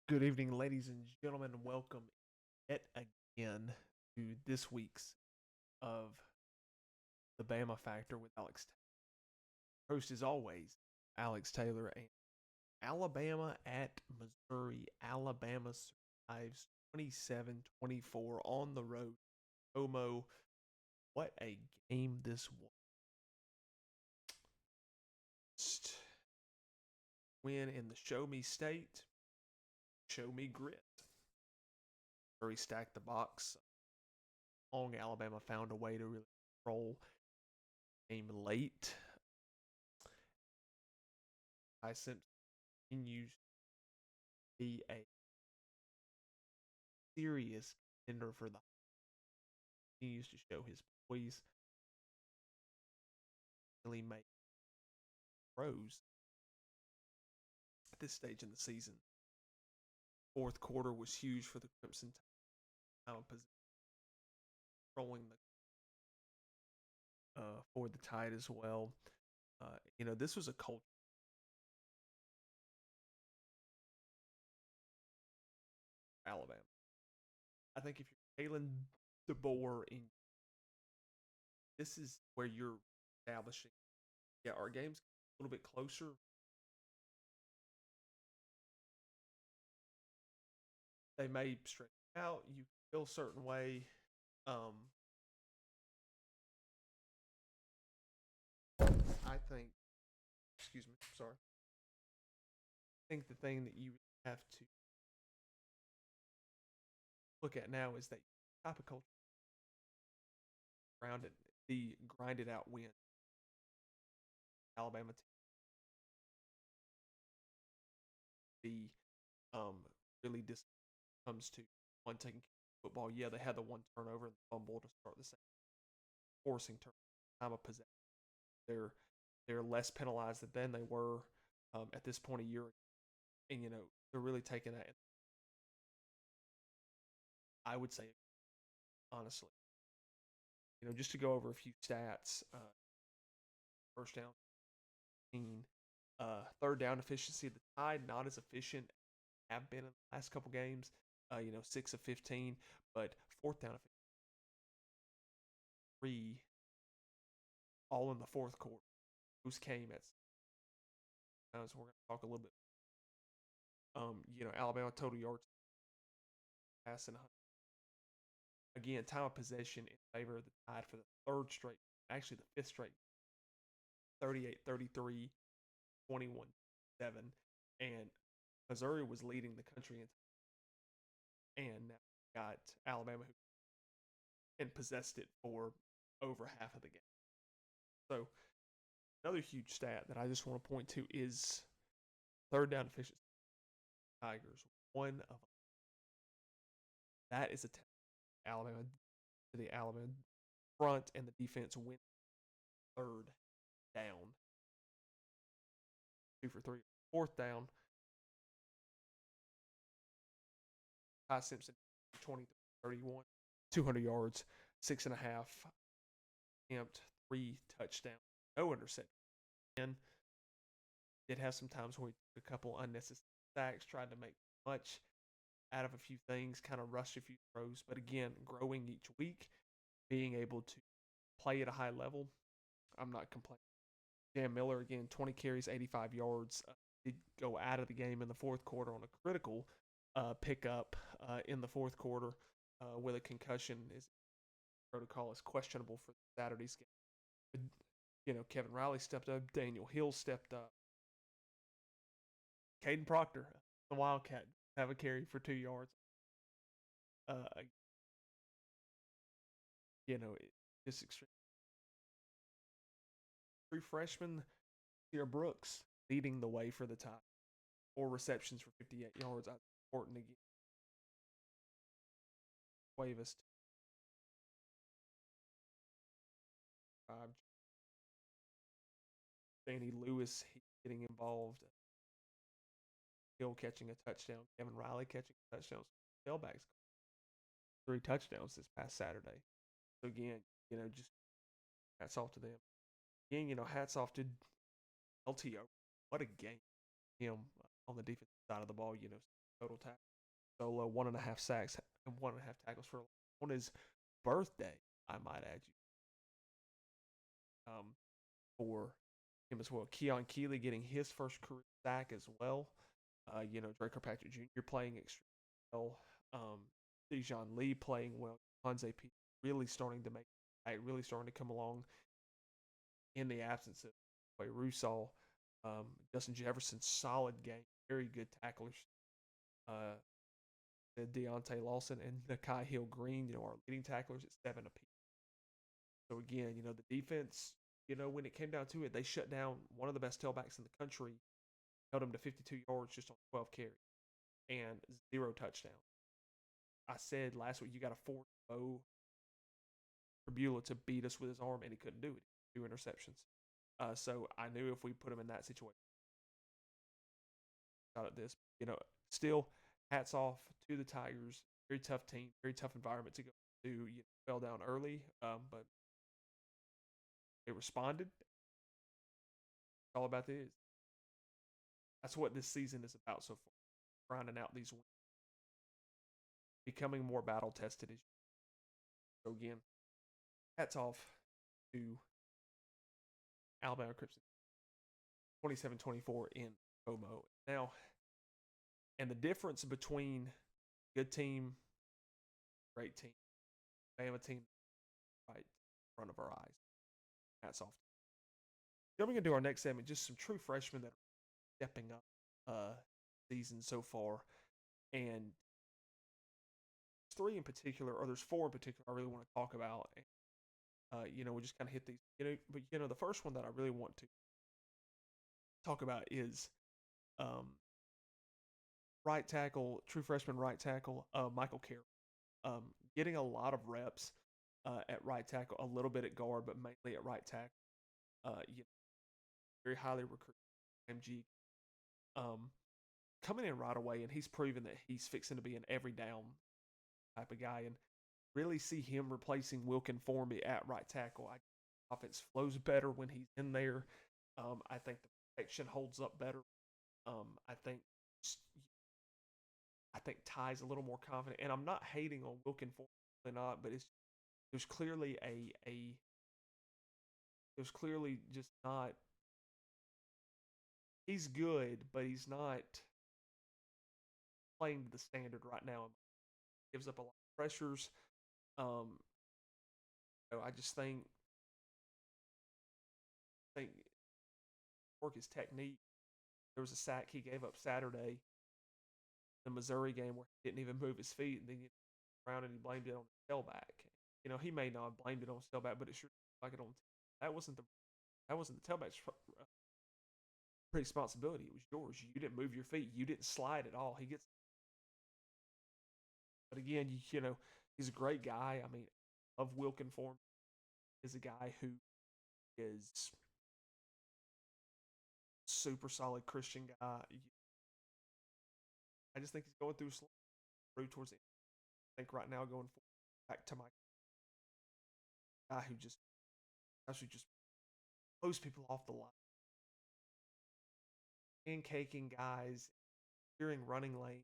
Good evening, ladies and gentlemen. Welcome yet again to this week's of the Bama Factor with Alex. Host as always, Alex Taylor. And Alabama at Missouri. Alabama survives 27-24 on the road. Omo, what a game this was. Win in the Show Me State, Show Me Grit. Missouri stacked the box. Long Alabama found a way to really control game late. I Simpson continues to be a serious contender for the. Continues to show his poise. Really make pros at this stage in the season. Fourth quarter was huge for the Crimson Tide. Controlling the for the Tide as well. This was a culture. Alabama. I think if you're Kalen DeBoer in, this is where you're establishing. Yeah, our game's a little bit closer. They may stretch out. You feel a certain way. I think. Excuse me. Sorry. I think the thing that you have to look at now is that type of culture around it, the grinded out win. Alabama team, the really dis comes to one taking football. Yeah, they had the one turnover and the fumble to start the second, forcing time of possession. They're less penalized than they were at this point a year ago. And they're really taking that. I would say honestly, just to go over a few stats. First down, third down efficiency of the Tide not as efficient have been in the last couple games. 6 of 15, but fourth down efficiency 3, all in the fourth quarter. Those came at. So we're going to talk a little bit. Alabama total yards passing. Again, time of possession in favor of the Tide for the third straight, actually the fifth straight. 38-33, 21-7, and Missouri was leading the country and now got Alabama who and possessed it for over half of the game. So another huge stat that I just want to point to is third down efficiency. Tigers, one of that is a Alabama to the Alabama front and the defense went third down. 2 for 3. Fourth down. Ty Simpson 20-31, 200 yards, 6.5 attempt, 3 touchdowns, no interception. And did have some times where he took a couple unnecessary sacks, tried to make much out of a few things, kind of rushed a few throws. But again, growing each week, being able to play at a high level, I'm not complaining. Jam Miller, again, 20 carries, 85 yards. Did go out of the game in the fourth quarter on a critical pickup in the fourth quarter with a concussion. Is protocol is questionable for Saturday's game. Kevin Riley stepped up. Daniel Hill stepped up. Caden Proctor, the Wildcat, have a carry for 2 yards. Uh, it's extreme. True freshman, Sierra Brooks leading the way for the Tide. 4 receptions for 58 yards. That's important again. Wavis. Danny Lewis getting involved. Hill catching a touchdown. Kevin Riley catching touchdowns. Tailbacks 3 touchdowns this past Saturday. So again, just hats off to them. Again, hats off to LTO. What a game. Him on the defensive side of the ball, total tackles, solo 1.5 sacks, and 1.5 tackles for on his birthday. I might add you for him as well. Keon Keeley getting his first career sack as well. Drake Kirkpatrick Jr. playing extremely well. Dijon Lee playing well. Hanze P really starting to really starting to come along in the absence of Clay Rusall. Justin Jefferson, solid game, very good tacklers. Deontay Lawson and Nakai Hill Green, our leading tacklers at 7 apiece. So again, the defense, when it came down to it, they shut down one of the best tailbacks in the country, held him to 52 yards just on 12 carries and 0 touchdowns. I said last week you got to force Bo Beulah to beat us with his arm, and he couldn't do it. 2 interceptions. So I knew if we put him in that situation, out of this, still hats off to the Tigers. Very tough team, very tough environment to go to. Fell down early, but they responded. It's all about this. That's what this season is about so far. Grinding out these wins, becoming more battle tested. So again, hats off to Alabama Crimson. 27-24 in Como. Now, and the difference between good team, great team, Bama team, right in front of our eyes. Hats off. Jumping into our next segment, just some true freshmen that are stepping up season so far. And 3 in particular, or there's 4 in particular I really want to talk about. And, we'll just kind of hit these. But the first one that I really want to talk about is right tackle, true freshman right tackle, Michael Carroll. Getting a lot of reps at right tackle, a little bit at guard, but mainly at right tackle. Very highly recruited MG. Coming in right away, and he's proven that he's fixing to be an every down type of guy, and really see him replacing Wilkin Formby at right tackle. Offense flows better when he's in there. I think the protection holds up better. I think Ty's a little more confident, and I'm not hating on Wilkin Formby, not, but there's clearly there's clearly just not. He's good, but he's not playing to the standard right now. Gives up a lot of pressures. I just think work his technique. There was a sack he gave up Saturday, the Missouri game, where he didn't even move his feet, and then he around and he blamed it on the tailback. He may not have blamed it on his tailback, but it sure like it on. That wasn't the tailback's responsibility. It was yours. You didn't move your feet. You didn't slide at all. But again, he's a great guy. I mean, of Wilkin Form is a guy who is super solid Christian guy. I just think he's going through towards the end. I think right now going back to my guy who just actually just blows people off the line. Pancaking guys, clearing running lane,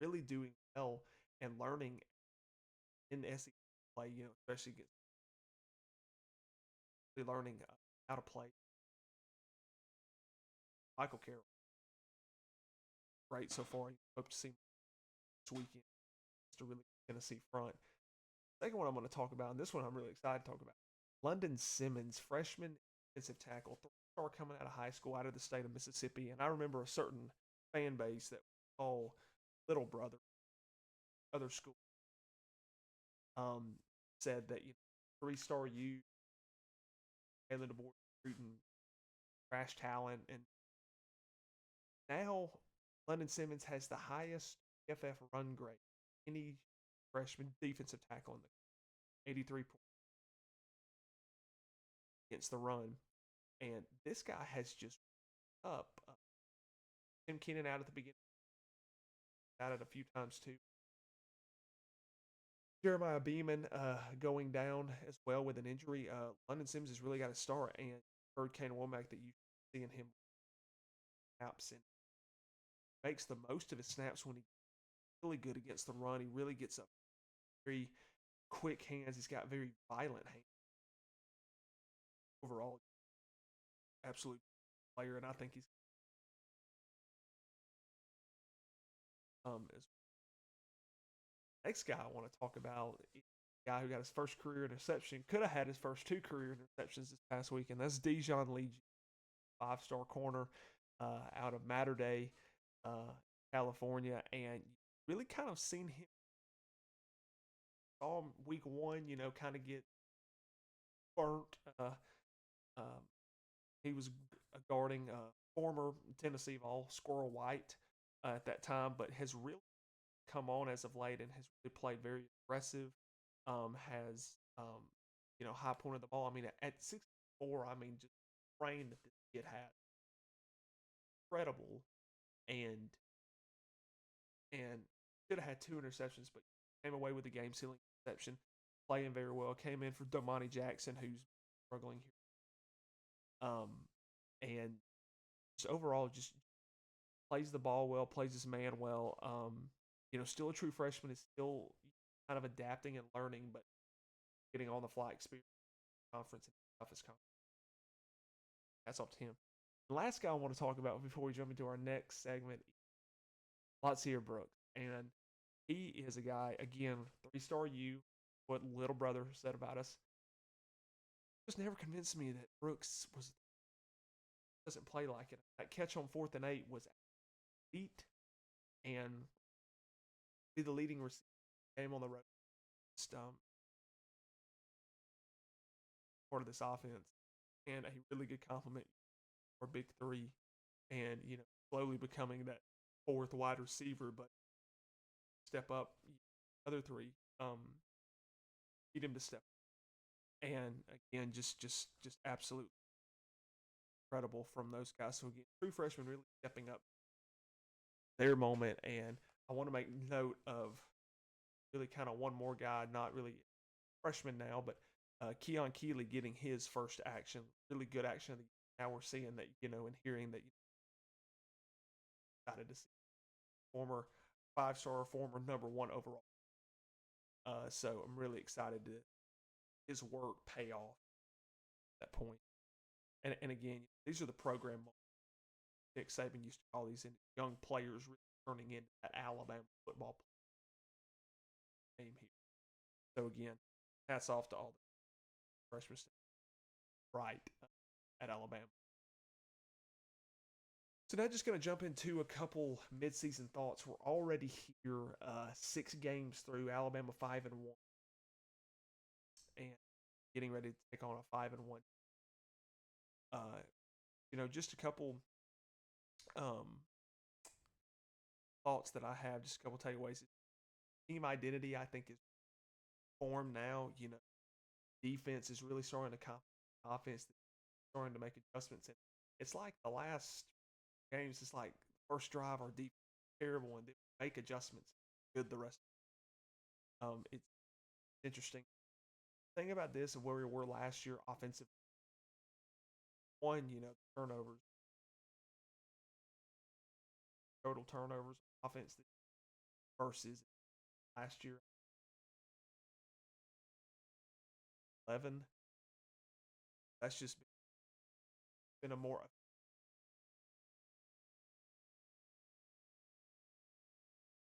really doing well and learning in the SEC play, especially learning how to play. Michael Carroll, great so far. Hope to see him this weekend. Just a really Tennessee front. Second one I'm going to talk about, and this one I'm really excited to talk about. London Simmons, freshman defensive tackle, 3-star coming out of high school, out of the state of Mississippi. And I remember a certain fan base that we call Little Brother, other school, said that 3-star youth, Taylor DeBoer recruiting trash talent, and now London Simmons has the highest FF run grade any freshman defensive tackle in the 83 points against the run. And this guy has just up. Tim Keenan out at the beginning. Out it a few times too. Jeremiah Beeman going down as well with an injury. London Simmons has really got to start, and heard Kane Womack that you seeing him snaps and makes the most of his snaps when he really good against the run. He really gets up very quick hands. He's got very violent hands. Overall, absolute player, and I think he's as next guy I want to talk about is the guy who got his first career interception. Could have had his first two career interceptions this past week, and that's Dijon Lee, 5-star corner out of Mater Dei, California, and really kind of seen him. Saw him week one, kind of get burnt. Um, he was guarding former Tennessee Vol Squirrel White at that time, but has really come on as of late and has really played very aggressive. Has high point of the ball. I mean, at 6'4", I mean, just the brain that this kid had, incredible, and and should have had two interceptions, but came away with the game sealing interception, playing very well. Came in for Domani Jackson, who's struggling here, and just overall just plays the ball well, plays his man well. Still a true freshman, is still kind of adapting and learning, but getting on the fly experience conference and toughest conference. That's up to him. The last guy I want to talk about before we jump into our next segment, Latsier Brooks, and he is a guy, again, 3-star U. What little brother said about us just never convinced me that Brooks doesn't play like it. That catch on 4th and 8 was elite, and be the leading receiver game on the road. Part of this offense, and a really good compliment for Big Three, and slowly becoming that 4th wide receiver, but step up. Other three, need him to step up. And again, just absolute incredible from those guys. So again, true freshmen really stepping up their moment, and I want to make note of really kind of one more guy, not really freshman now, but Keon Keeley getting his first action, really good action. Now we're seeing that, and hearing that, excited to see former 5-star, former number 1 overall. So I'm really excited to his work pay off at that point. And again, these are the program Nick Saban used to call these young players really turning into that Alabama football game here. So again, hats off to all the freshmen right at Alabama. So now just going to jump into a couple midseason thoughts. We're already here, 6 games through. Alabama 5-1, and getting ready to take on a 5-1. Just a couple thoughts that I have. Just a couple takeaways. Team identity, I think, is formed now. Defense is really starting to offense, starting to make adjustments. And it's like the last games, it's like first drive, our defense terrible, and they make adjustments. Good the rest. It's interesting. The thing about this and where we were last year, offensive one, turnovers, total turnovers, offense versus last year 11. That's just been a more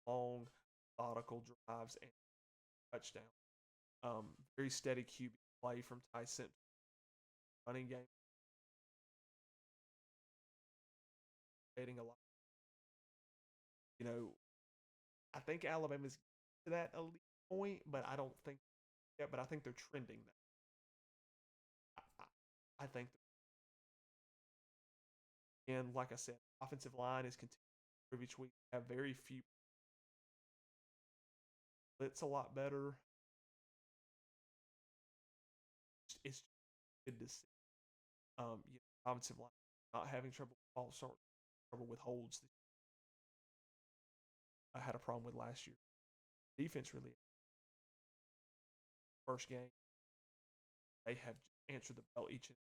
long, methodical drives and touchdown. Very steady QB play from Tyson. Running game. Getting a lot. I think Alabama's to that elite point, but I don't think yet. But I think they're trending that. I think. And like I said, offensive line is continuing to improve each week. Have very few. It's a lot better. It's good to see. Offensive line not having trouble with false start, trouble with holds. I had a problem with last year. Defense really. First game, they have answered the bell each and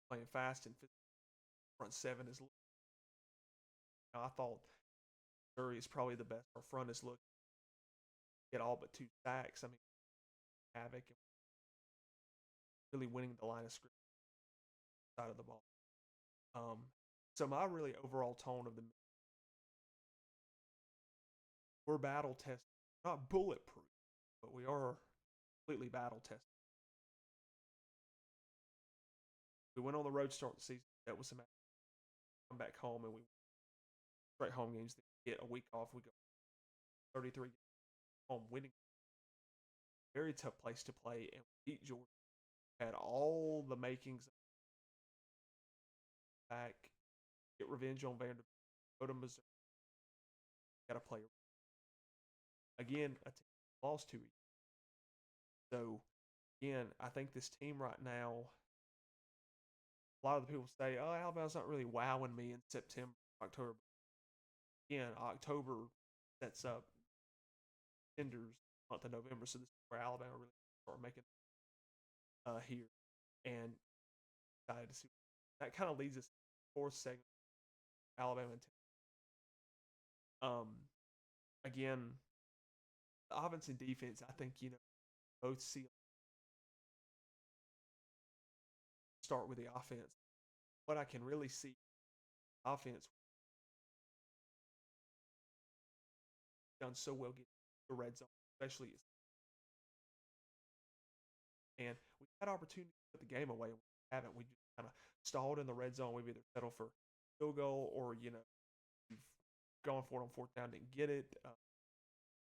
playing fast and front seven is. I thought Missouri is probably the best. Our front is looked get all but 2 sacks. I mean, havoc and really winning the line of scrimmage side of the ball. So my really overall tone of the we're battle tested, not bulletproof, but we are completely battle tested. We went on the road to start the season. That was some. Come back home and we straight home games. Get a week off. We go 33 home winning. Very tough place to play, and we beat Georgia. Had all the makings back, get revenge on Vanderbilt, go to Missouri. Got to play again. A team lost to. So again, I think this team right now. A lot of the people say, "Oh, Alabama's not really wowing me in September, October." Again, October sets up tenders month of November, so this is where Alabama really start making here, and excited to see. That kind of leads us to the fourth segment, Alabama and again, the offense and defense. I think both see. Start with the offense. What I can really see, offense done so well getting the red zone, especially. And we had opportunity to put the game away. We haven't. We just kind of stalled in the red zone. We've either settled for field goal or we've gone for it on fourth down, didn't get it,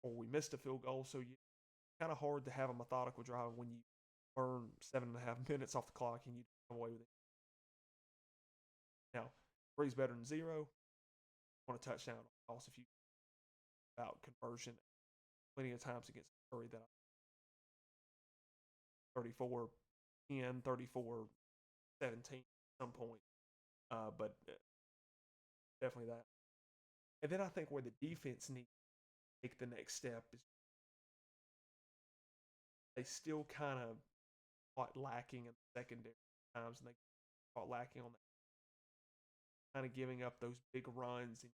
or we missed a field goal. So kind of hard to have a methodical drive when you burn 7.5 minutes off the clock and you come away with it. Now, 3 is better than 0. Want a touchdown? Also, if you about conversion, plenty of times against Missouri that 34 10, 34 17 at some point. But definitely that. And then I think where the defense needs to take the next step is they still kind of caught lacking in the secondary times, and they caught lacking on that, kind of giving up those big runs and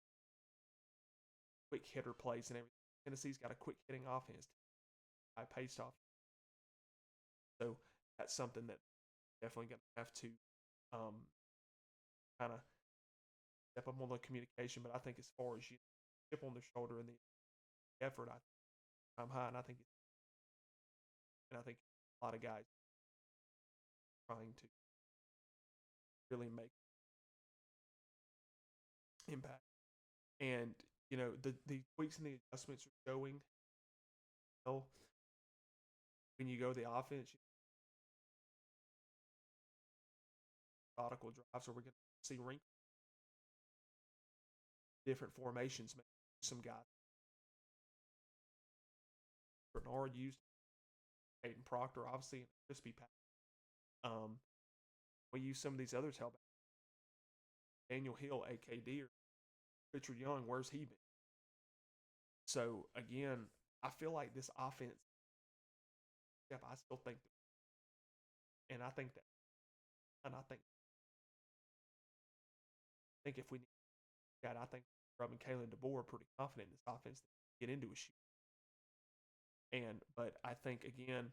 quick hitter plays and everything. Tennessee's got a quick hitting offense, high paced offense. So that's something that definitely going to have to kind of step up on the communication. But I think as far as chip on their shoulder and the effort, I'm high, and I think a lot of guys trying to really make impact. And the tweaks and the adjustments are showing. When you go to the offense, methodical drives, or we're going to see different formations. Maybe some guys. Bernard used Hayden Proctor, obviously, in a crispy pass. We use some of these other tailbacks. Daniel Hill, AKD, or Richard Young, where's he been? So again, I feel like this offense. Yeah, I still think, and I think that, and I think if we need that, I think Rob and Kalen DeBoer are pretty confident in this offense that get into a shoot. But I think again,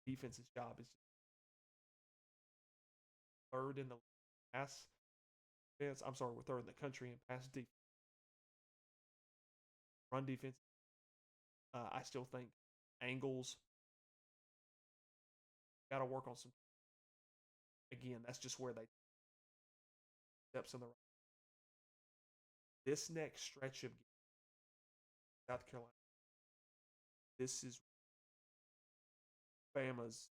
defense's job is third in the pass defense. I'm sorry, we're third in the country in pass defense. Run defense. I still think angles got to work on some. Again, that's just where they steps in the right. This next stretch of South Carolina, this is Bama's,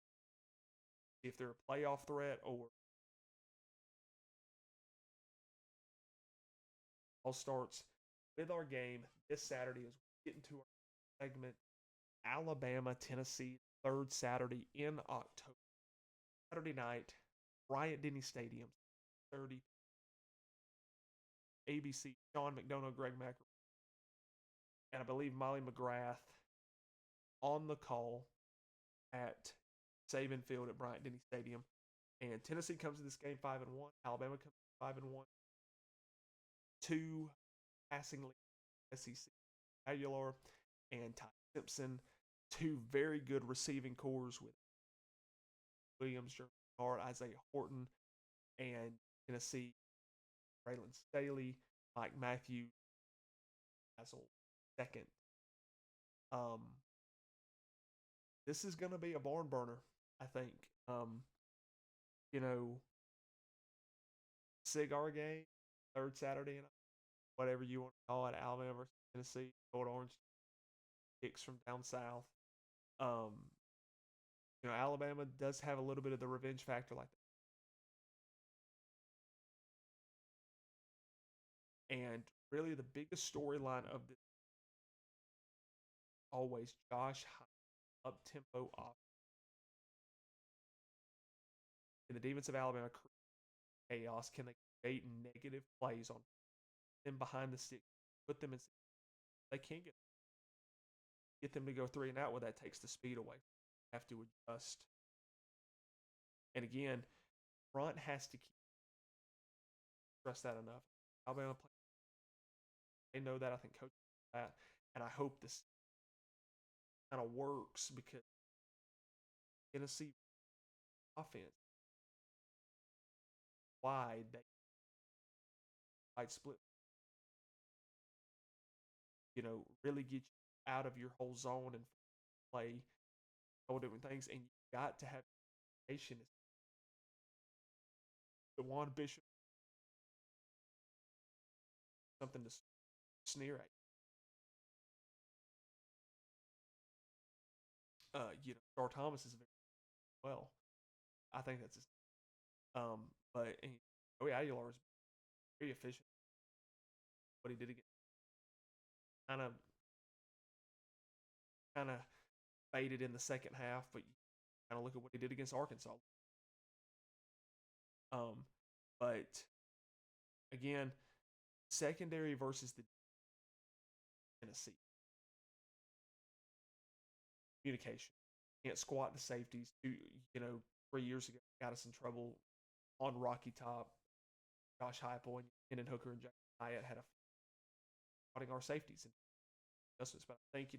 if they're a playoff threat or all starts with our game this Saturday as we get into our segment Alabama, Tennessee, third Saturday in October. Saturday night, Bryant-Denny Stadium, 30. ABC, Sean McDonough, Greg Macker, and I believe Molly McGrath on the call at Saban Field at Bryant-Denny Stadium. And Tennessee comes to this game 5-1. Alabama comes 5-1. 2 passing leads, SEC, Aguilar and Ty Simpson. 2 very good receiving cores with Williams, Jeremy Hart, Isaiah Horton, and Tennessee, Braylon Staley, Mike Matthews, Basil second. This is going to be a barn burner, I think. You know, cigar game, third Saturday, and whatever you want to call it, Alabama versus Tennessee, Old Orange kicks from down south. Um, Alabama does have a little bit of the revenge factor like that. And really the biggest storyline of this always Josh up tempo off. In the defense of Alabama chaos, can they create negative plays on them behind the stick, put them in? They can't get them to go 3 and out. Well, that takes the speed away. Have to adjust. And again, front has to stress that enough. Alabama play. They know that. I think coach knows that, and I hope this kind of works because Tennessee offense wide they might split. Really get you out of your whole zone and play all different things, and you got to have patience. DeJuan Bishop, something to sneer at. Star Thomas is very well. I think that's his. But Joey Aguilar is very efficient. What he did again, kind of faded in the second half, but you kind of look at what he did against Arkansas. But again, secondary versus the Tennessee communication. Can't squat the safeties. 3 years ago, got us in trouble on Rocky Top. Josh Heupel and Hendon Hooker and Jack Hyatt had a fighting our safeties and adjustments. But I think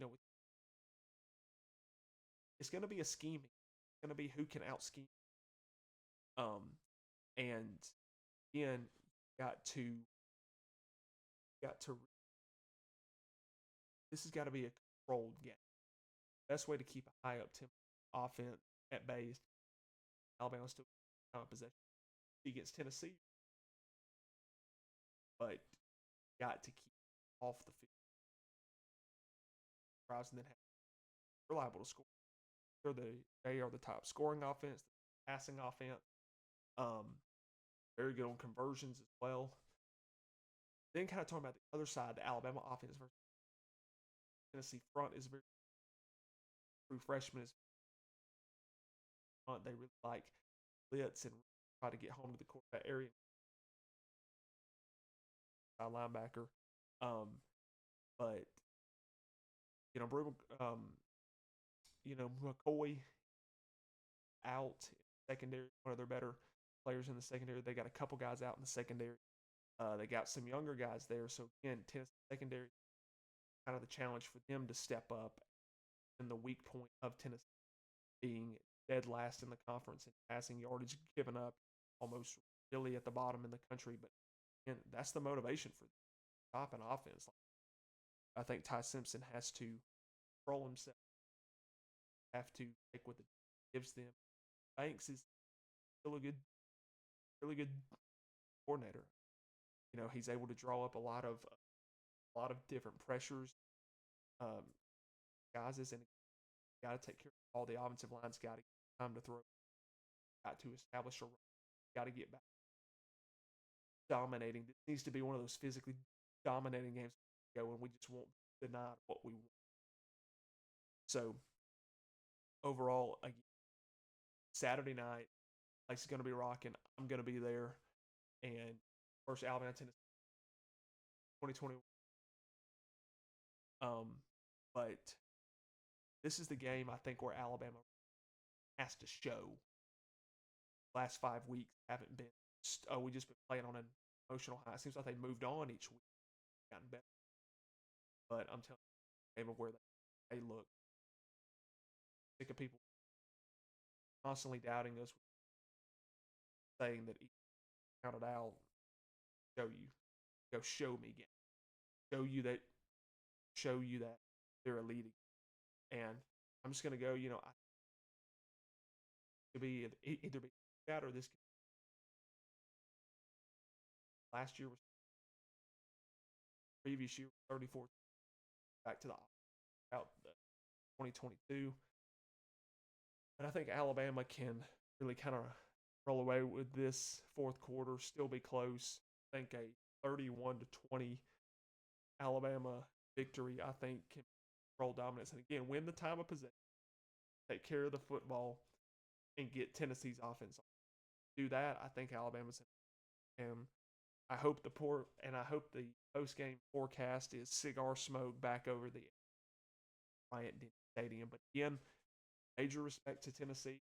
it's going to be a scheming. It's going to be who can out scheme. And again, got to. This has got to be a controlled game. Best way to keep a high up tempo offense at bay. Alabama still possession against Tennessee, but got to keep off the field. And then reliable to score. They are the top scoring offense, passing offense. Very good on conversions as well. Then kind of talking about the other side, the Alabama offense versus Tennessee front is very true freshman. They really like blitz and try to get home to the quarterback area. Linebacker. But McCoy out secondary, one of their better players in the secondary. They got a couple guys out in the secondary. They got some younger guys there. So again, Tennessee secondary, kind of the challenge for them to step up. And the weak point of Tennessee being dead last in the conference and passing yardage given up, almost really at the bottom in the country. But again, that's the motivation for top and offense. I think Ty Simpson has to control himself, have to take what it gives them. Banks is still a really good coordinator. He's able to draw up a lot of different pressures, guys, and got to take care of all the offensive lines. Got to get time to throw. Got to establish a run. Got to get back. Dominating. This needs to be one of those physically dominating games. And we just won't deny what we want. So overall, again, Saturday night, place is going to be rocking. I'm going to be there, and first Alabama, Tennessee, 2021. But this is the game I think where Alabama has to show. Last 5 weeks haven't been we just been playing on an emotional high. It seems like they moved on each week, gotten better. But I'm telling you, game of where they look sick of people constantly doubting us, saying that counted out, show you, go show me game, show you that they're elite, and I'm just gonna go. I could be either be out or this. Last year was previous year 34 back to the out the 2022, and I think Alabama can really kind of roll away with this fourth quarter, still be close. I think a 31-20 Alabama victory, I think, can control dominance and again win the time of possession, take care of the football, and get Tennessee's offense. Do that, I think Alabama's in. And I hope the post game forecast is cigar smoke back over the Bryant-Denny Stadium. But again, major respect to Tennessee.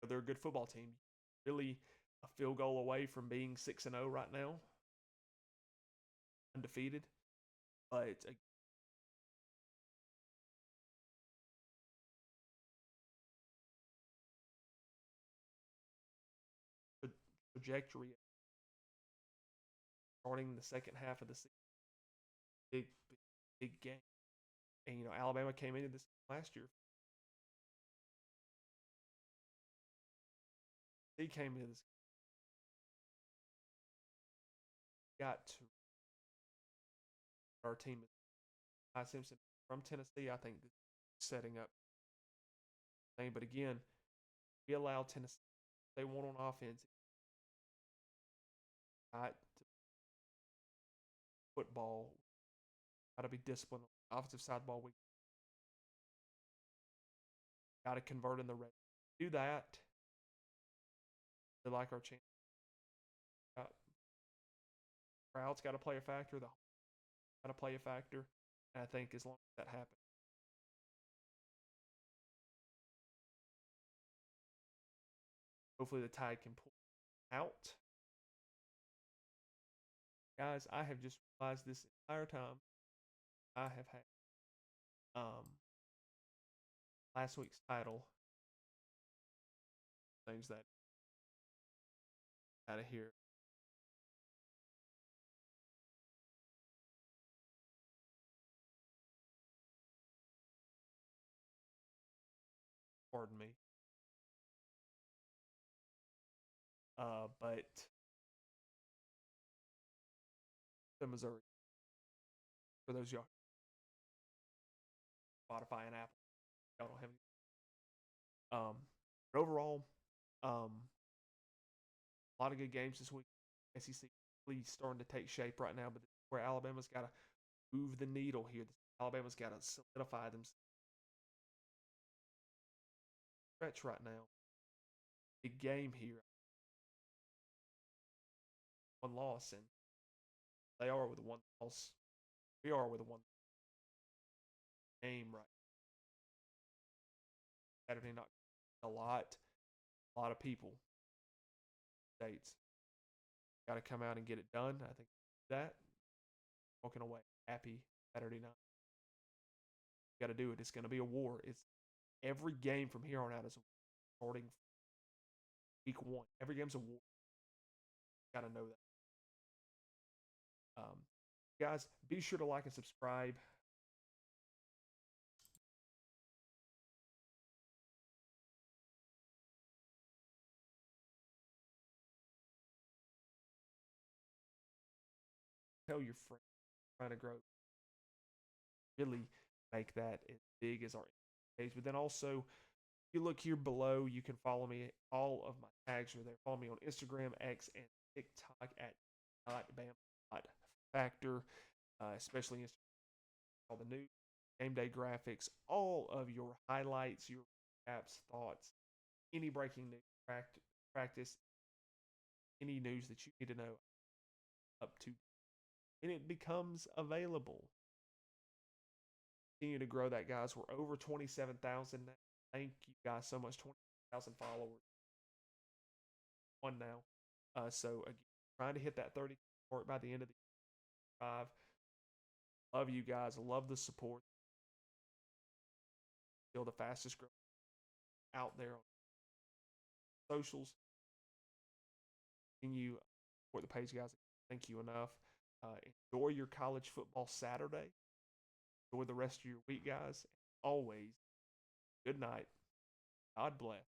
They're a good football team. Really a field goal away from being 6-0 right now, undefeated. But the trajectory starting the second half of the season, big game. And Alabama came into this last year. He came into this, got to our team. Ty Simpson from Tennessee, I think, setting up. But again, we allow Tennessee they want on offense. Not football. Got to be disciplined. Offensive side ball. We got to convert in the red. Do that. They like our chance. Crowd's got to play a factor. The got to play a factor. And I think as long as that happens, hopefully the Tide can pull out. Guys, I have just realized this entire time I have had last week's title. Things that out of here. Pardon me. But the Missouri, for those y'all, Spotify and Apple, y'all don't have any. But overall, a lot of good games this week. SEC really starting to take shape right now, but where Alabama's got to move the needle here. Alabama's got to solidify themselves. Stretch right now. Big game here. One loss, and they are with one loss. We are with a one game right. Saturday night, a lot of people. States got to come out and get it done. I think that walking away happy Saturday night. Got to do it. It's going to be a war. It's every game from here on out is starting week one. Every game's a war. Got to know that. Guys, be sure to like and subscribe. Tell your friends. Trying to grow. Really make that as big as our page. But then also, if you look here below, you can follow me. All of my tags are there. Follow me on Instagram, X, and TikTok at Bama Factor, especially Instagram. All the news, game day graphics, all of your highlights, your apps, thoughts, any breaking news, practice, any news that you need to know up to, and it becomes available. Continue to grow that, guys. We're over 27,000 now. Thank you guys so much. 20,000 followers. one now. So again, trying to hit that 30 mark by the end of the drive. Love you guys. Love the support. Still the fastest growing out there on socials. Continue support the page, guys. Thank you enough. Enjoy your college football Saturday. Enjoy the rest of your week, guys. Always, good night. God bless.